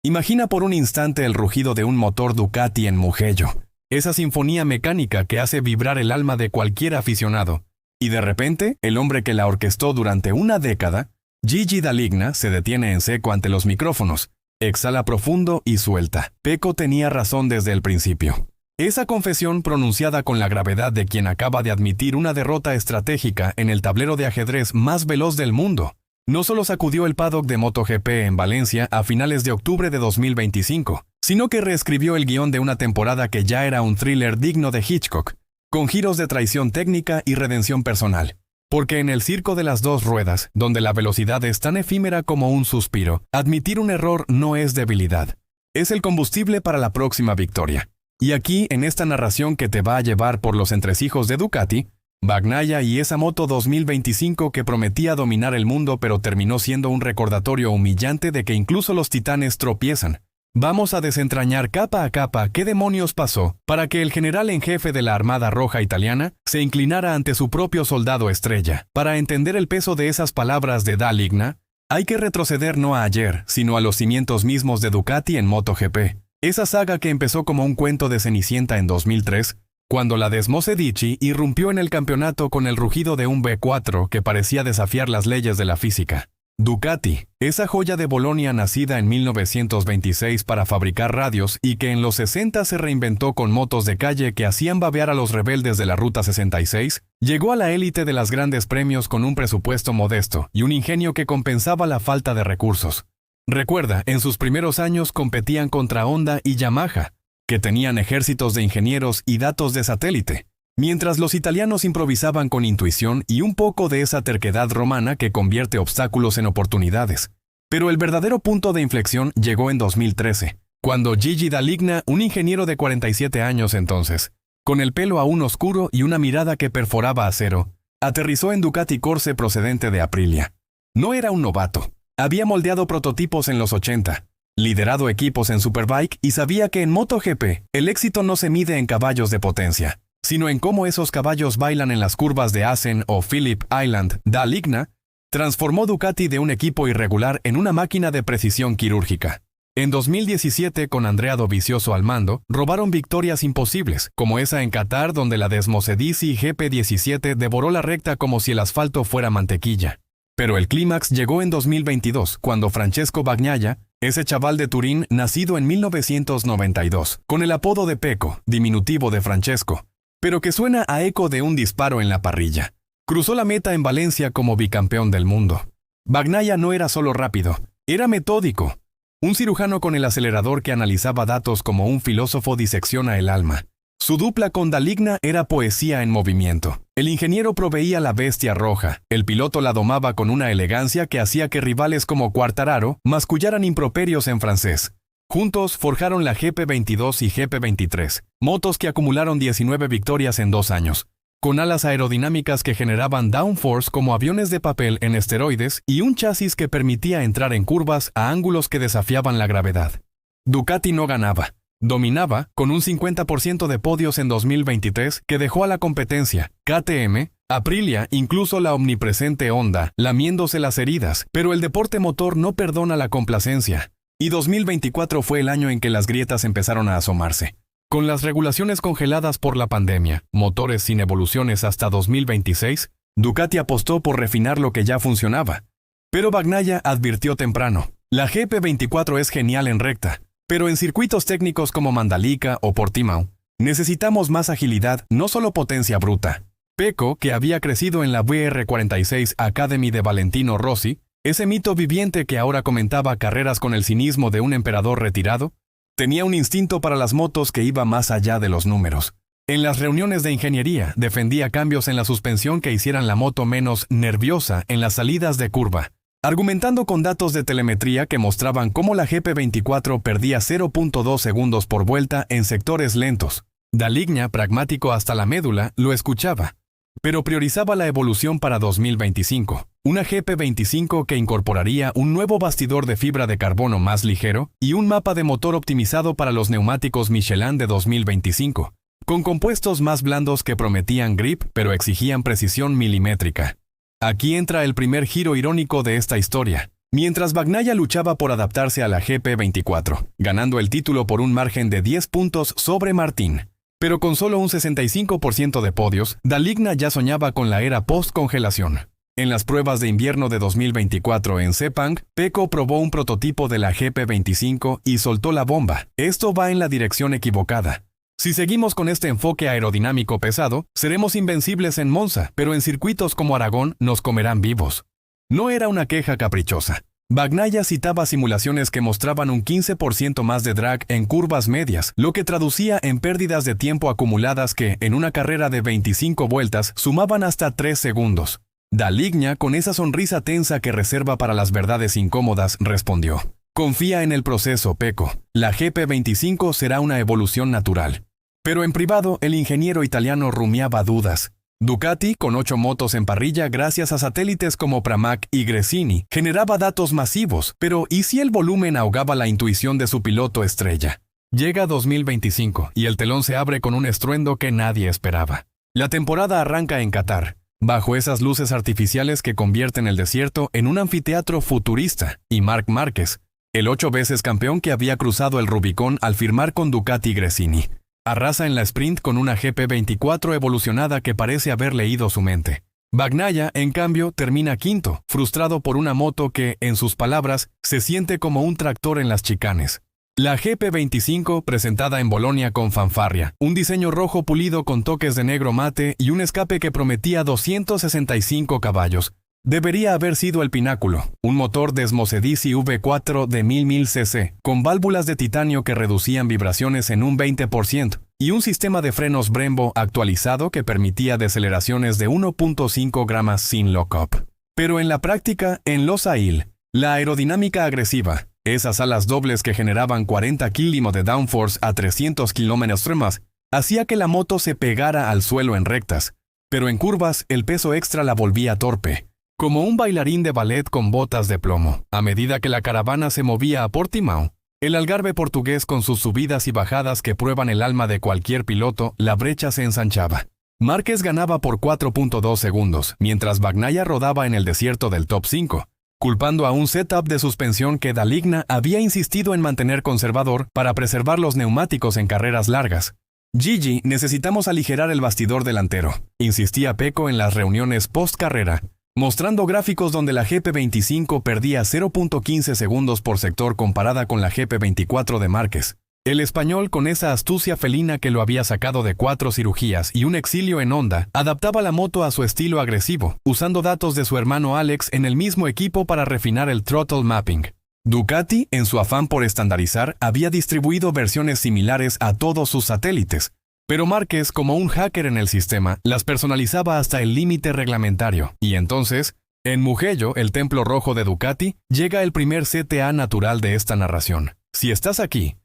Imagina por un instante el rugido de un motor Ducati en Mugello, esa sinfonía mecánica que hace vibrar el alma de cualquier aficionado. Y de repente, el hombre que la orquestó durante una década, Gigi D'Aligna, se detiene en seco ante los micrófonos, exhala profundo y suelta. Pecco tenía razón desde el principio. Esa confesión pronunciada con la gravedad de quien acaba de admitir una derrota estratégica en el tablero de ajedrez más veloz del mundo, no solo sacudió el paddock de MotoGP en Valencia a finales de octubre de 2025, sino que reescribió el guión de una temporada que ya era un thriller digno de Hitchcock, con giros de traición técnica y redención personal. Porque en el circo de las dos ruedas, donde la velocidad es tan efímera como un suspiro, admitir un error no es debilidad. Es el combustible para la próxima victoria. Y aquí, en esta narración que te va a llevar por los entresijos de Ducati, Bagnaia y esa moto 2025 que prometía dominar el mundo pero terminó siendo un recordatorio humillante de que incluso los titanes tropiezan. Vamos a desentrañar capa a capa qué demonios pasó para que el general en jefe de la Armada Roja Italiana se inclinara ante su propio soldado estrella. Para entender el peso de esas palabras de D'Aligna, hay que retroceder no a ayer, sino a los cimientos mismos de Ducati en MotoGP. Esa saga que empezó como un cuento de Cenicienta en 2003, cuando la Desmosedici irrumpió en el campeonato con el rugido de un V4 que parecía desafiar las leyes de la física. Ducati, esa joya de Bolonia nacida en 1926 para fabricar radios y que en los 60 se reinventó con motos de calle que hacían babear a los rebeldes de la Ruta 66, llegó a la élite de los grandes premios con un presupuesto modesto y un ingenio que compensaba la falta de recursos. Recuerda, en sus primeros años competían contra Honda y Yamaha, que tenían ejércitos de ingenieros y datos de satélite, mientras los italianos improvisaban con intuición y un poco de esa terquedad romana que convierte obstáculos en oportunidades. Pero el verdadero punto de inflexión llegó en 2013, cuando Gigi D'Aligna, un ingeniero de 47 años entonces, con el pelo aún oscuro y una mirada que perforaba acero, aterrizó en Ducati Corse procedente de Aprilia. No era un novato. Había moldeado prototipos en los 80, liderado equipos en Superbike y sabía que en MotoGP el éxito no se mide en caballos de potencia, sino en cómo esos caballos bailan en las curvas de Assen o Phillip Island. D'Aligna transformó Ducati de un equipo irregular en una máquina de precisión quirúrgica. En 2017, con Andrea Dovizioso al mando, robaron victorias imposibles, como esa en Qatar donde la Desmosedici GP17 devoró la recta como si el asfalto fuera mantequilla. Pero el clímax llegó en 2022, cuando Francesco Bagnaia, ese chaval de Turín nacido en 1992, con el apodo de Pecco, diminutivo de Francesco, pero que suena a eco de un disparo en la parrilla, cruzó la meta en Valencia como bicampeón del mundo. Bagnaia no era solo rápido, era metódico, un cirujano con el acelerador que analizaba datos como un filósofo disecciona el alma. Su dupla con D'Aligna era poesía en movimiento. El ingeniero proveía la bestia roja, el piloto la domaba con una elegancia que hacía que rivales como Quartararo mascullaran improperios en francés. Juntos forjaron la GP22 y GP23, motos que acumularon 19 victorias en 2 años, con alas aerodinámicas que generaban downforce como aviones de papel en esteroides y un chasis que permitía entrar en curvas a ángulos que desafiaban la gravedad. Ducati no ganaba. Dominaba, con un 50% de podios en 2023 que dejó a la competencia, KTM, Aprilia, incluso la omnipresente Honda, lamiéndose las heridas, pero el deporte motor no perdona la complacencia. Y 2024 fue el año en que las grietas empezaron a asomarse. Con las regulaciones congeladas por la pandemia, motores sin evoluciones hasta 2026, Ducati apostó por refinar lo que ya funcionaba. Pero Bagnaia advirtió temprano, la GP24 es genial en recta, pero en circuitos técnicos como Mandalika o Portimao, necesitamos más agilidad, no solo potencia bruta. Pecco, que había crecido en la VR46 Academy de Valentino Rossi, ese mito viviente que ahora comentaba carreras con el cinismo de un emperador retirado, tenía un instinto para las motos que iba más allá de los números. En las reuniones de ingeniería, defendía cambios en la suspensión que hicieran la moto menos nerviosa en las salidas de curva, argumentando con datos de telemetría que mostraban cómo la GP24 perdía 0.2 segundos por vuelta en sectores lentos. D'Aligna, pragmático hasta la médula, lo escuchaba, pero priorizaba la evolución para 2025, una GP25 que incorporaría un nuevo bastidor de fibra de carbono más ligero y un mapa de motor optimizado para los neumáticos Michelin de 2025, con compuestos más blandos que prometían grip pero exigían precisión milimétrica. Aquí entra el primer giro irónico de esta historia. mientras Bagnaia luchaba por adaptarse a la GP24, ganando el título por un margen de 10 puntos sobre Martín. Pero con solo un 65% de podios, Daligna ya soñaba con la era post-congelación. En las pruebas de invierno de 2024 en Sepang, Pecco probó un prototipo de la GP25 y soltó la bomba. Esto va en la dirección equivocada. Si seguimos con este enfoque aerodinámico pesado, seremos invencibles en Monza, pero en circuitos como Aragón nos comerán vivos. No era una queja caprichosa. Bagnaia citaba simulaciones que mostraban un 15% más de drag en curvas medias, lo que traducía en pérdidas de tiempo acumuladas que, en una carrera de 25 vueltas, sumaban hasta 3 segundos. Daligna, con esa sonrisa tensa que reserva para las verdades incómodas, respondió: «Confía en el proceso, Pecco. La GP25 será una evolución natural». Pero en privado, el ingeniero italiano rumiaba dudas. Ducati, con 8 motos en parrilla gracias a satélites como Pramac y Gresini, generaba datos masivos, pero ¿y si el volumen ahogaba la intuición de su piloto estrella? Llega 2025 y el telón se abre con un estruendo que nadie esperaba. La temporada arranca en Qatar, bajo esas luces artificiales que convierten el desierto en un anfiteatro futurista, y Marc Márquez, el 8 veces campeón que había cruzado el Rubicón al firmar con Ducati Gresini, arrasa en la sprint con una GP24 evolucionada que parece haber leído su mente. Bagnaia, en cambio, termina quinto, frustrado por una moto que, en sus palabras, se siente como un tractor en las chicanes. La GP25, presentada en Bolonia con fanfarria, un diseño rojo pulido con toques de negro mate y un escape que prometía 265 caballos, debería haber sido el pináculo, un motor Desmosedici V4 de 1000 cc, con válvulas de titanio que reducían vibraciones en un 20%, y un sistema de frenos Brembo actualizado que permitía deceleraciones de 1.5 gramos sin lock-up. Pero en la práctica, en Losail, la aerodinámica agresiva, esas alas dobles que generaban 40 km de downforce a 300 km/h, hacía que la moto se pegara al suelo en rectas, pero en curvas el peso extra la volvía torpe, como un bailarín de ballet con botas de plomo. A medida que la caravana se movía a Portimão, el Algarve portugués con sus subidas y bajadas que prueban el alma de cualquier piloto, la brecha se ensanchaba. Márquez ganaba por 4.2 segundos, mientras Bagnaia rodaba en el desierto del top 5, culpando a un setup de suspensión que Daligna había insistido en mantener conservador para preservar los neumáticos en carreras largas. «Gigi, necesitamos aligerar el bastidor delantero», insistía Pecco en las reuniones post-carrera, mostrando gráficos donde la GP25 perdía 0.15 segundos por sector comparada con la GP24 de Márquez. El español, con esa astucia felina que lo había sacado de 4 cirugías y un exilio en Honda, adaptaba la moto a su estilo agresivo, usando datos de su hermano Alex en el mismo equipo para refinar el throttle mapping. Ducati, en su afán por estandarizar, había distribuido versiones similares a todos sus satélites, pero Márquez, como un hacker en el sistema, las personalizaba hasta el límite reglamentario, y entonces, en Mugello, el templo rojo de Ducati, llega el primer CTA natural de esta narración. Si estás aquí,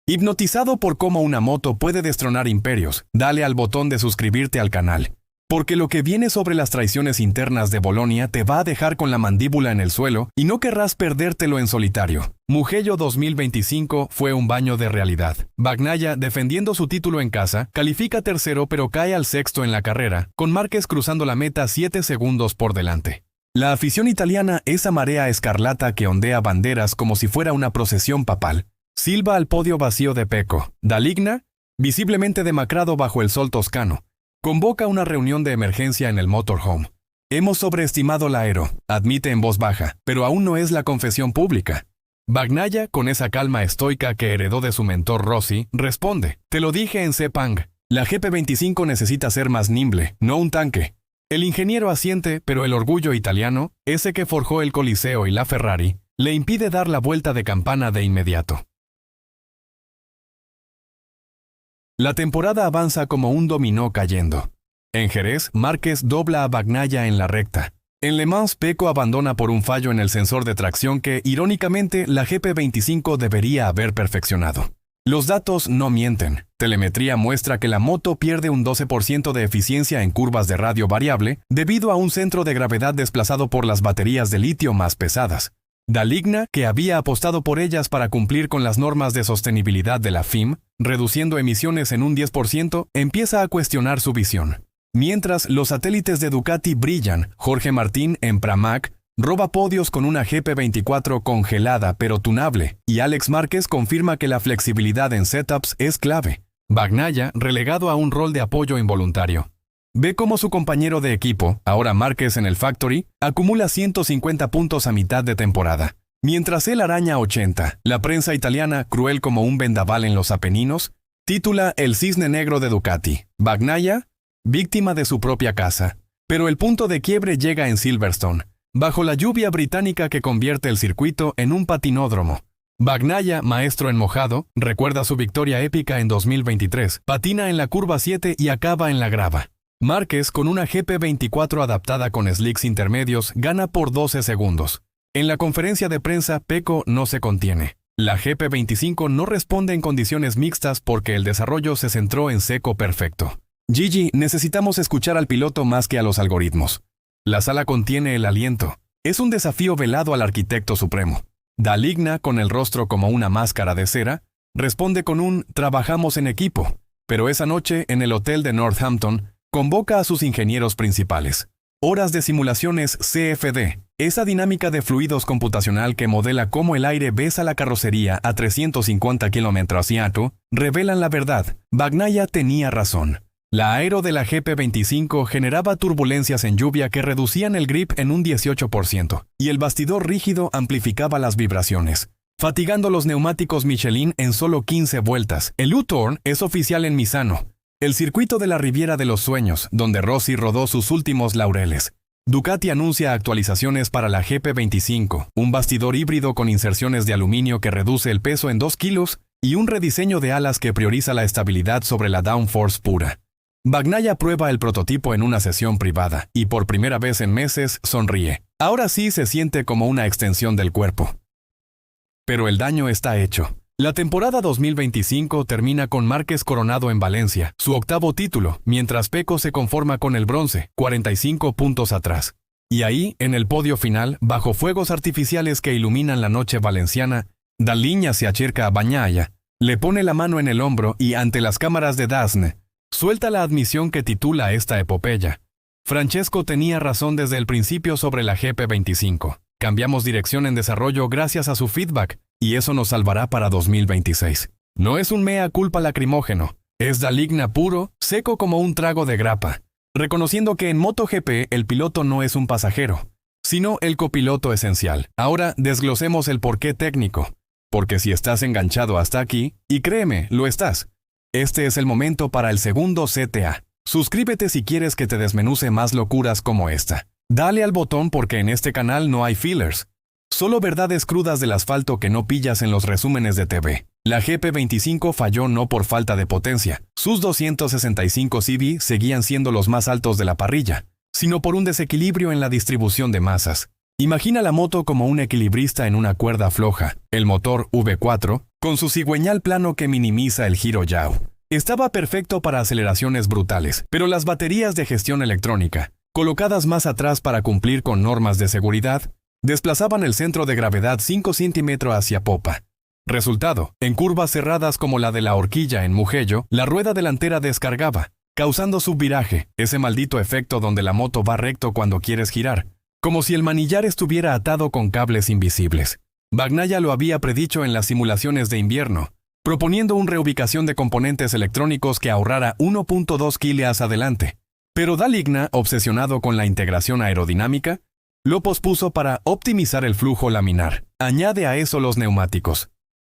hipnotizado por cómo una moto puede destronar imperios, dale al botón de suscribirte al canal, porque lo que viene sobre las traiciones internas de Bolonia te va a dejar con la mandíbula en el suelo y no querrás perdértelo en solitario. Mugello 2025 fue un baño de realidad. Bagnaia, defendiendo su título en casa, califica tercero pero cae al sexto en la carrera, con Márquez cruzando la meta 7 segundos por delante. La afición italiana, esa marea escarlata que ondea banderas como si fuera una procesión papal, silba al podio vacío de Pecco. Daligna, visiblemente demacrado bajo el sol toscano, convoca una reunión de emergencia en el motorhome. Hemos sobreestimado la aero, admite en voz baja, pero aún no es la confesión pública. Bagnaia, con esa calma estoica que heredó de su mentor Rossi, responde: «Te lo dije en Sepang, la GP25 necesita ser más nimble, no un tanque». El ingeniero asiente, pero el orgullo italiano, ese que forjó el Coliseo y la Ferrari, le impide dar la vuelta de campana de inmediato. La temporada avanza como un dominó cayendo. En Jerez, Márquez dobla a Bagnaia en la recta. En Le Mans, Pecco abandona por un fallo en el sensor de tracción que, irónicamente, la GP25 debería haber perfeccionado. Los datos no mienten. Telemetría muestra que la moto pierde un 12% de eficiencia en curvas de radio variable debido a un centro de gravedad desplazado por las baterías de litio más pesadas. Daligna, que había apostado por ellas para cumplir con las normas de sostenibilidad de la FIM, reduciendo emisiones en un 10%, empieza a cuestionar su visión. Mientras los satélites de Ducati brillan, Jorge Martín en Pramac roba podios con una GP24 congelada pero tunable, y Alex Márquez confirma que la flexibilidad en setups es clave. Bagnaia, relegado a un rol de apoyo involuntario. Ve cómo su compañero de equipo, ahora Márquez en el Factory, acumula 150 puntos a mitad de temporada. Mientras él araña 80, la prensa italiana, cruel como un vendaval en los Apeninos, titula El cisne negro de Ducati. Bagnaia, víctima de su propia casa. Pero el punto de quiebre llega en Silverstone, bajo la lluvia británica que convierte el circuito en un patinódromo. Bagnaia, maestro en mojado, recuerda su victoria épica en 2023, patina en la curva 7 y acaba en la grava. Márquez, con una GP24 adaptada con slicks intermedios, gana por 12 segundos. En la conferencia de prensa, Pecco no se contiene. La GP25 no responde en condiciones mixtas porque el desarrollo se centró en seco perfecto. Gigi, necesitamos escuchar al piloto más que a los algoritmos. La sala contiene el aliento. Es un desafío velado al arquitecto supremo. Daligna, con el rostro como una máscara de cera, responde con un «trabajamos en equipo», pero esa noche, en el hotel de Northampton, convoca a sus ingenieros principales. Horas de simulaciones CFD, esa dinámica de fluidos computacional que modela cómo el aire besa la carrocería a 350 km/h, revelan la verdad. Bagnaia tenía razón. La aero de la GP25 generaba turbulencias en lluvia que reducían el grip en un 18%, y el bastidor rígido amplificaba las vibraciones, fatigando los neumáticos Michelin en solo 15 vueltas. El U-Turn es oficial en Misano, el circuito de la Riviera de los Sueños, donde Rossi rodó sus últimos laureles. Ducati anuncia actualizaciones para la GP25, un bastidor híbrido con inserciones de aluminio que reduce el peso en 2 kilos y un rediseño de alas que prioriza la estabilidad sobre la downforce pura. Bagnaia prueba el prototipo en una sesión privada y por primera vez en meses sonríe. Ahora sí se siente como una extensión del cuerpo. Pero el daño está hecho. La temporada 2025 termina con Márquez coronado en Valencia, su octavo título, mientras Pecco se conforma con el bronce, 45 puntos atrás. Y ahí, en el podio final, bajo fuegos artificiales que iluminan la noche valenciana, Daligna se acerca a Bagnaia, le pone la mano en el hombro y, ante las cámaras de DAZN, suelta la admisión que titula esta epopeya. Francesco tenía razón desde el principio sobre la GP25. Cambiamos dirección en desarrollo gracias a su feedback, y eso nos salvará para 2026. No es un mea culpa lacrimógeno, es Daligna puro, seco como un trago de grapa, reconociendo que en MotoGP el piloto no es un pasajero, sino el copiloto esencial. Ahora desglosemos el porqué técnico, porque si estás enganchado hasta aquí, y créeme, lo estás, este es el momento para el segundo CTA. Suscríbete si quieres que te desmenuce más locuras como esta. Dale al botón porque en este canal no hay fillers. Solo verdades crudas del asfalto que no pillas en los resúmenes de TV. La GP25 falló no por falta de potencia. Sus 265 CV seguían siendo los más altos de la parrilla, sino por un desequilibrio en la distribución de masas. Imagina la moto como un equilibrista en una cuerda floja. El motor V4, con su cigüeñal plano que minimiza el giro yaw, estaba perfecto para aceleraciones brutales, pero las baterías de gestión electrónica, colocadas más atrás para cumplir con normas de seguridad, desplazaban el centro de gravedad 5 centímetros hacia popa. Resultado, en curvas cerradas como la de la horquilla en Mugello, la rueda delantera descargaba, causando subviraje, ese maldito efecto donde la moto va recto cuando quieres girar, como si el manillar estuviera atado con cables invisibles. Bagnaia lo había predicho en las simulaciones de invierno, proponiendo una reubicación de componentes electrónicos que ahorrara 1.2 kilos adelante. Pero Daligna, obsesionado con la integración aerodinámica, lo pospuso para optimizar el flujo laminar. Añade a eso los neumáticos.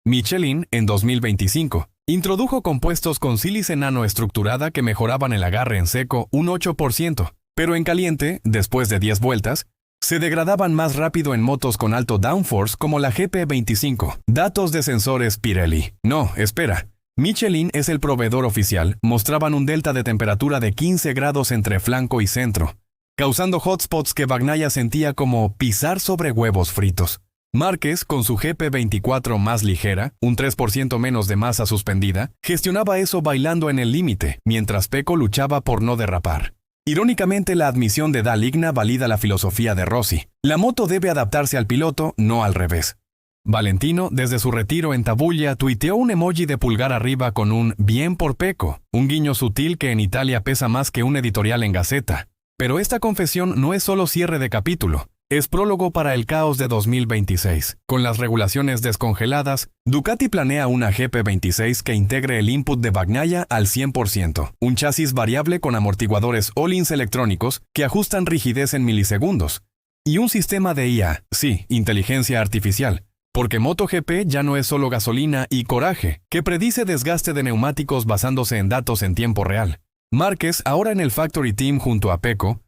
Michelin, en 2025, introdujo compuestos con sílice nanoestructurada que mejoraban el agarre en seco un 8%, pero en caliente, después de 10 vueltas, se degradaban más rápido en motos con alto downforce como la GP25. Datos de sensores Pirelli. No, espera. Michelin es el proveedor oficial, mostraban un delta de temperatura de 15 grados entre flanco y centro, causando hotspots que Bagnaia sentía como pisar sobre huevos fritos. Márquez, con su GP24 más ligera, un 3% menos de masa suspendida, gestionaba eso bailando en el límite, mientras Pecco luchaba por no derrapar. Irónicamente, la admisión de Daligna valida la filosofía de Rossi. La moto debe adaptarse al piloto, no al revés. Valentino, desde su retiro en Tabulla, tuiteó un emoji de pulgar arriba con un «bien por Pecco», un guiño sutil que en Italia pesa más que un editorial en Gaceta. Pero esta confesión no es solo cierre de capítulo, Es prólogo para el caos de 2026. Con las regulaciones descongeladas, Ducati planea una GP26 que integre el input de Bagnaia al 100%, un chasis variable con amortiguadores all-ins electrónicos que ajustan rigidez en milisegundos, y un sistema de IA, sí, inteligencia artificial, porque MotoGP ya no es solo gasolina y coraje, que predice desgaste de neumáticos basándose en datos en tiempo real. Márquez, ahora en el Factory Team junto a Pecco,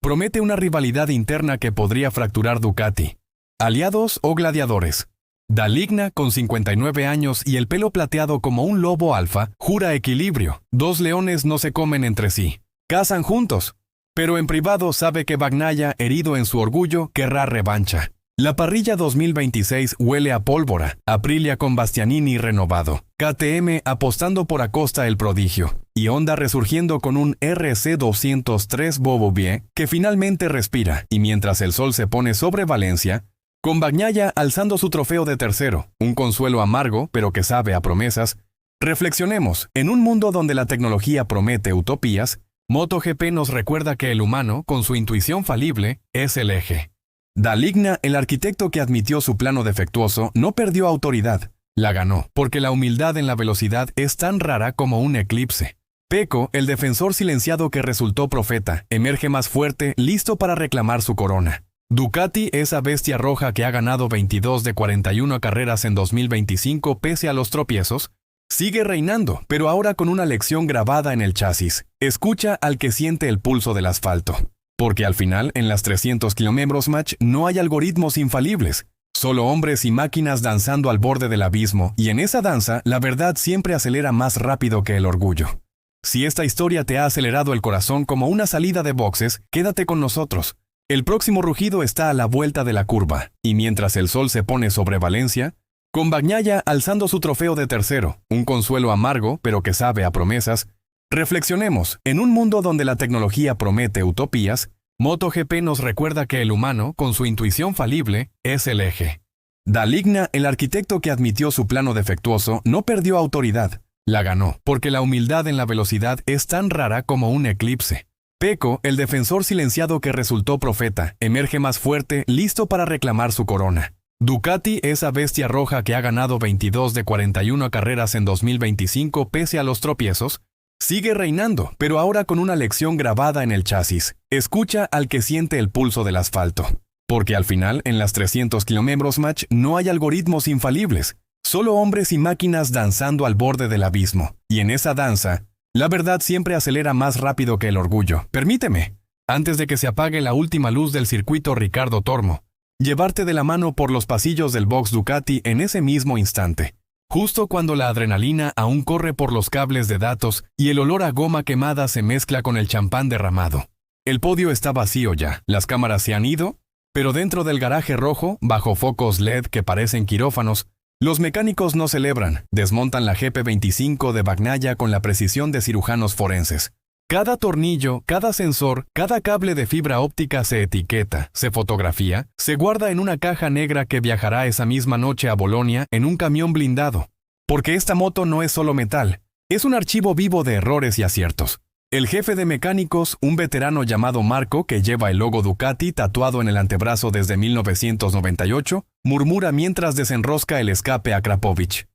promete una rivalidad interna que podría fracturar Ducati. ¿Aliados o gladiadores? Daligna, con 59 años y el pelo plateado como un lobo alfa, jura equilibrio. Dos leones no se comen entre sí. Cazan juntos. Pero en privado sabe que Bagnaia, herido en su orgullo, querrá revancha. La parrilla 2026 huele a pólvora, Aprilia con Bastianini renovado, KTM apostando por Acosta el prodigio, y Honda resurgiendo con un RC203 Bobovie que finalmente respira, y mientras el sol se pone sobre Valencia, con Bagnaia alzando su trofeo de tercero, un consuelo amargo pero que sabe a promesas, reflexionemos, en un mundo donde la tecnología promete utopías, MotoGP nos recuerda que el humano, con su intuición falible, es el eje. Daligna, el arquitecto que admitió su plano defectuoso, no perdió autoridad, la ganó, porque la humildad en la velocidad es tan rara como un eclipse. Pecco, el defensor silenciado que resultó profeta, emerge más fuerte, listo para reclamar su corona. Ducati, esa bestia roja que ha ganado 22 de 41 carreras en 2025 pese a los tropiezos, sigue reinando, pero ahora con una lección grabada en el chasis. Escucha al que siente el pulso del asfalto. Porque al final, en las 300 km match, no hay algoritmos infalibles, solo hombres y máquinas danzando al borde del abismo, y en esa danza, la verdad siempre acelera más rápido que el orgullo. Si esta historia te ha acelerado el corazón como una salida de boxes, quédate con nosotros. El próximo rugido está a la vuelta de la curva, y mientras el sol se pone sobre Valencia, con Bagnaia alzando su trofeo de tercero, un consuelo amargo pero que sabe a promesas, reflexionemos, en un mundo donde la tecnología promete utopías, MotoGP nos recuerda que el humano, con su intuición falible, es el eje. Daligna, el arquitecto que admitió su plano defectuoso, no perdió autoridad, la ganó, porque la humildad en la velocidad es tan rara como un eclipse. Pecco, el defensor silenciado que resultó profeta, emerge más fuerte, listo para reclamar su corona. Ducati, esa bestia roja que ha ganado 22 de 41 carreras en 2025 pese a los tropiezos, sigue reinando, pero ahora con una lección grabada en el chasis. Escucha al que siente el pulso del asfalto. Porque al final, en las 300 km match, no hay algoritmos infalibles, solo hombres y máquinas danzando al borde del abismo. Y en esa danza, la verdad siempre acelera más rápido que el orgullo. Permíteme, antes de que se apague la última luz del circuito Ricardo Tormo, llevarte de la mano por los pasillos del box Ducati en ese mismo instante. Justo cuando la adrenalina aún corre por los cables de datos y el olor a goma quemada se mezcla con el champán derramado. El podio está vacío ya, las cámaras se han ido, pero dentro del garaje rojo, bajo focos LED que parecen quirófanos, los mecánicos no celebran, desmontan la GP25 de Bagnaia con la precisión de cirujanos forenses. Cada tornillo, cada sensor, cada cable de fibra óptica se etiqueta, se fotografía, se guarda en una caja negra que viajará esa misma noche a Bolonia en un camión blindado. Porque esta moto no es solo metal, es un archivo vivo de errores y aciertos. El jefe de mecánicos, un veterano llamado Marco que lleva el logo Ducati tatuado en el antebrazo desde 1998, murmura mientras desenrosca el escape a Krapovic.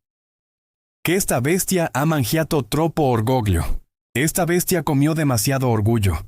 Que esta bestia ha mangiato troppo orgoglio. Esta bestia comió demasiado orgullo.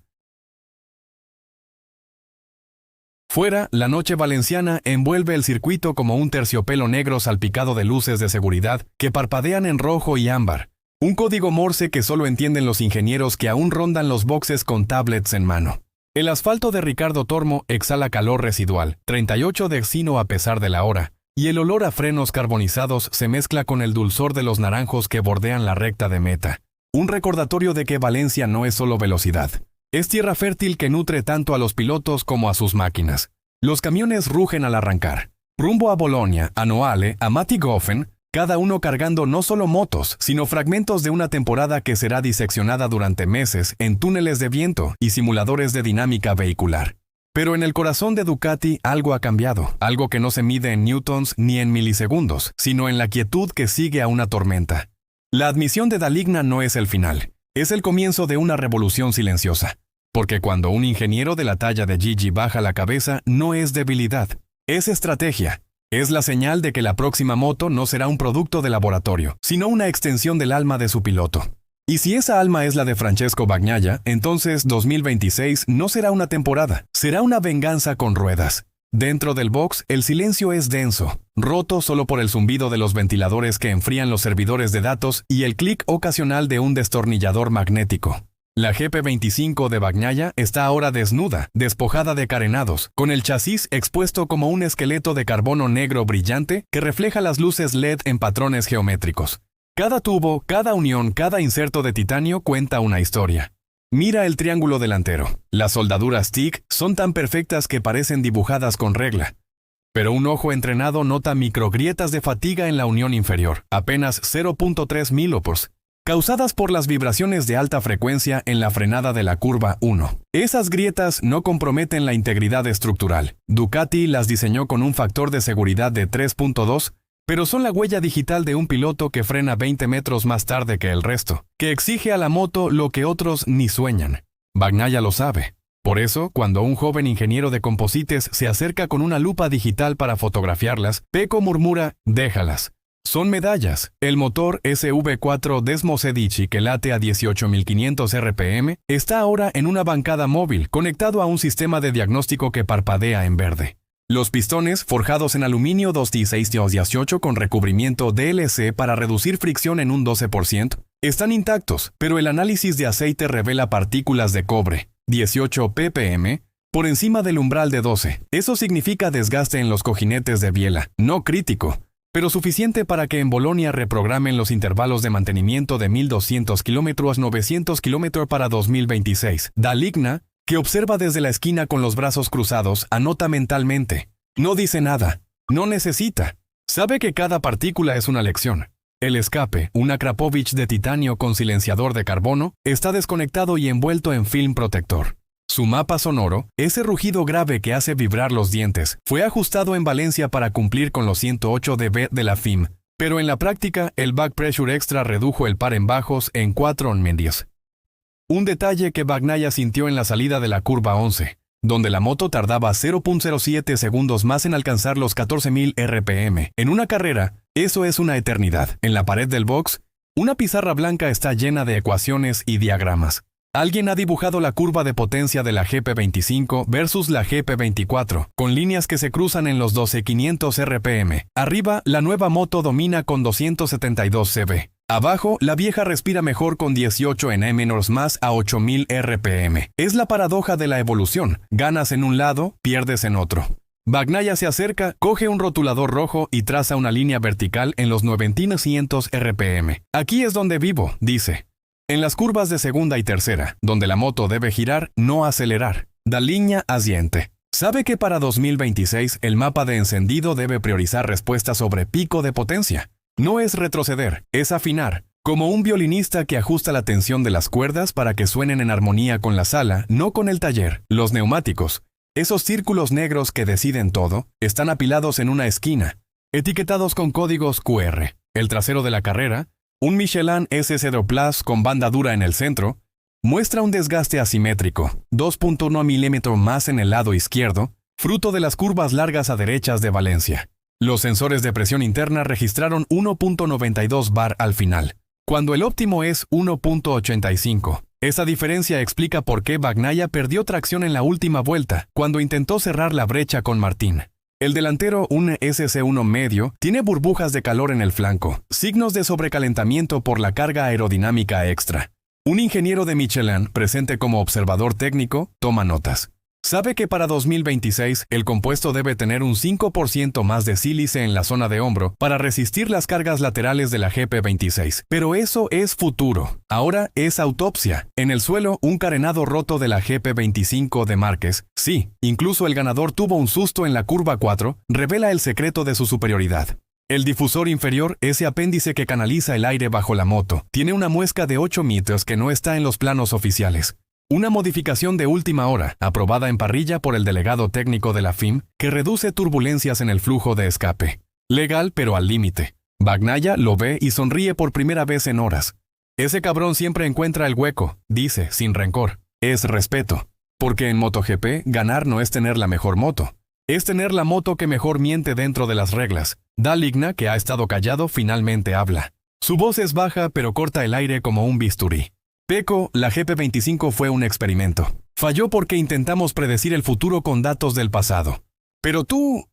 Fuera, la noche valenciana envuelve el circuito como un terciopelo negro salpicado de luces de seguridad que parpadean en rojo y ámbar. Un código Morse que solo entienden los ingenieros que aún rondan los boxes con tablets en mano. El asfalto de Ricardo Tormo exhala calor residual, 38 de oxino a pesar de la hora, y el olor a frenos carbonizados se mezcla con el dulzor de los naranjos que bordean la recta de meta. Un recordatorio de que Valencia no es solo velocidad. Es tierra fértil que nutre tanto a los pilotos como a sus máquinas. Los camiones rugen al arrancar. Rumbo a Bolonia, a Noale, a Mattighofen, cada uno cargando no solo motos, sino fragmentos de una temporada que será diseccionada durante meses en túneles de viento y simuladores de dinámica vehicular. Pero en el corazón de Ducati algo ha cambiado, algo que no se mide en newtons ni en milisegundos, sino en la quietud que sigue a una tormenta. La admisión de Daligna no es el final, es el comienzo de una revolución silenciosa. Porque cuando un ingeniero de la talla de Gigi baja la cabeza, no es debilidad, es estrategia. Es la señal de que la próxima moto no será un producto de laboratorio, sino una extensión del alma de su piloto. Y si esa alma es la de Francesco Bagnaia, entonces 2026 no será una temporada, será una venganza con ruedas. Dentro del box, el silencio es denso, roto solo por el zumbido de los ventiladores que enfrían los servidores de datos y el clic ocasional de un destornillador magnético. La GP25 de Bagnaia está ahora desnuda, despojada de carenados, con el chasis expuesto como un esqueleto de carbono negro brillante que refleja las luces LED en patrones geométricos. Cada tubo, cada unión, cada inserto de titanio cuenta una historia. Mira el triángulo delantero. Las soldaduras TIG son tan perfectas que parecen dibujadas con regla. Pero un ojo entrenado nota microgrietas de fatiga en la unión inferior, apenas 0.3 milopors, causadas por las vibraciones de alta frecuencia en la frenada de la curva 1. Esas grietas no comprometen la integridad estructural. Ducati las diseñó con un factor de seguridad de 3.2, pero son la huella digital de un piloto que frena 20 metros más tarde que el resto, que exige a la moto lo que otros ni sueñan. Bagnaia lo sabe. Por eso, cuando un joven ingeniero de composites se acerca con una lupa digital para fotografiarlas, Pecco murmura, déjalas. Son medallas. El motor SV4 Desmo Sedici, que late a 18.500 RPM, está ahora en una bancada móvil, conectado a un sistema de diagnóstico que parpadea en verde. Los pistones, forjados en aluminio 216-18 con recubrimiento DLC para reducir fricción en un 12%, están intactos, pero el análisis de aceite revela partículas de cobre, 18 ppm, por encima del umbral de 12. Eso significa desgaste en los cojinetes de biela, no crítico, pero suficiente para que en Bolonia reprogramen los intervalos de mantenimiento de 1.200 km a 900 km para 2026. Daligna, que observa desde la esquina con los brazos cruzados, anota mentalmente. No dice nada. No necesita. Sabe que cada partícula es una lección. El escape, un Akrapovic de titanio con silenciador de carbono, está desconectado y envuelto en film protector. Su mapa sonoro, ese rugido grave que hace vibrar los dientes, fue ajustado en Valencia para cumplir con los 108 dB de la FIM, pero en la práctica el back pressure extra redujo el par en bajos en 4 medios. Un detalle que Bagnaia sintió en la salida de la curva 11, donde la moto tardaba 0.07 segundos más en alcanzar los 14.000 RPM. En una carrera, eso es una eternidad. En la pared del box, una pizarra blanca está llena de ecuaciones y diagramas. Alguien ha dibujado la curva de potencia de la GP25 versus la GP24, con líneas que se cruzan en los 12.500 RPM. Arriba, la nueva moto domina con 272 cb. Abajo, la vieja respira mejor con 18 Nm más a 8000 RPM. Es la paradoja de la evolución. Ganas en un lado, pierdes en otro. Bagnaia se acerca, coge un rotulador rojo y traza una línea vertical en los 900 RPM. Aquí es donde vivo, dice. En las curvas de segunda y tercera, donde la moto debe girar, no acelerar. Da línea asiente. Sabe que para 2026 el mapa de encendido debe priorizar respuesta sobre pico de potencia. No es retroceder, es afinar, como un violinista que ajusta la tensión de las cuerdas para que suenen en armonía con la sala, no con el taller. Los neumáticos, esos círculos negros que deciden todo, están apilados en una esquina, etiquetados con códigos QR. El trasero de la carrera, un Michelin S0 Plus con banda dura en el centro, muestra un desgaste asimétrico, 2.1 milímetros más en el lado izquierdo, fruto de las curvas largas a derechas de Valencia. Los sensores de presión interna registraron 1.92 bar al final, cuando el óptimo es 1.85. Esa diferencia explica por qué Bagnaia perdió tracción en la última vuelta, cuando intentó cerrar la brecha con Martín. El delantero, un SC1 medio, tiene burbujas de calor en el flanco, signos de sobrecalentamiento por la carga aerodinámica extra. Un ingeniero de Michelin, presente como observador técnico, toma notas. Sabe que para 2026 el compuesto debe tener un 5% más de sílice en la zona de hombro para resistir las cargas laterales de la GP26. Pero eso es futuro. Ahora es autopsia. En el suelo, un carenado roto de la GP25 de Márquez. Sí, incluso el ganador tuvo un susto en la curva 4, revela el secreto de su superioridad. El difusor inferior, ese apéndice que canaliza el aire bajo la moto, tiene una muesca de 8 metros que no está en los planos oficiales. Una modificación de última hora, aprobada en parrilla por el delegado técnico de la FIM, que reduce turbulencias en el flujo de escape. Legal, pero al límite. Bagnaia lo ve y sonríe por primera vez en horas. Ese cabrón siempre encuentra el hueco, dice, sin rencor. es respeto. Porque en MotoGP, ganar no es tener la mejor moto. Es tener la moto que mejor miente dentro de las reglas. Dale Igna, que ha estado callado, finalmente habla. Su voz es baja, pero corta el aire como un bisturí. Pecco, la GP25 fue un experimento. Falló porque intentamos predecir el futuro con datos del pasado. Pero tú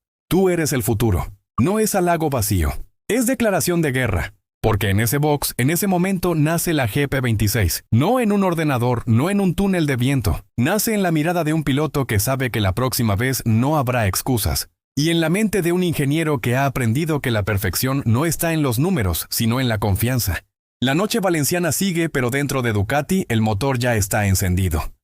eres el futuro. No es halago vacío. Es declaración de guerra. Porque en ese box, en ese momento, nace la GP26. No en un ordenador, no en un túnel de viento. Nace en la mirada de un piloto que sabe que la próxima vez no habrá excusas. Y en la mente de un ingeniero que ha aprendido que la perfección no está en los números, sino en la confianza. La noche valenciana sigue, pero dentro de Ducati el motor ya está encendido.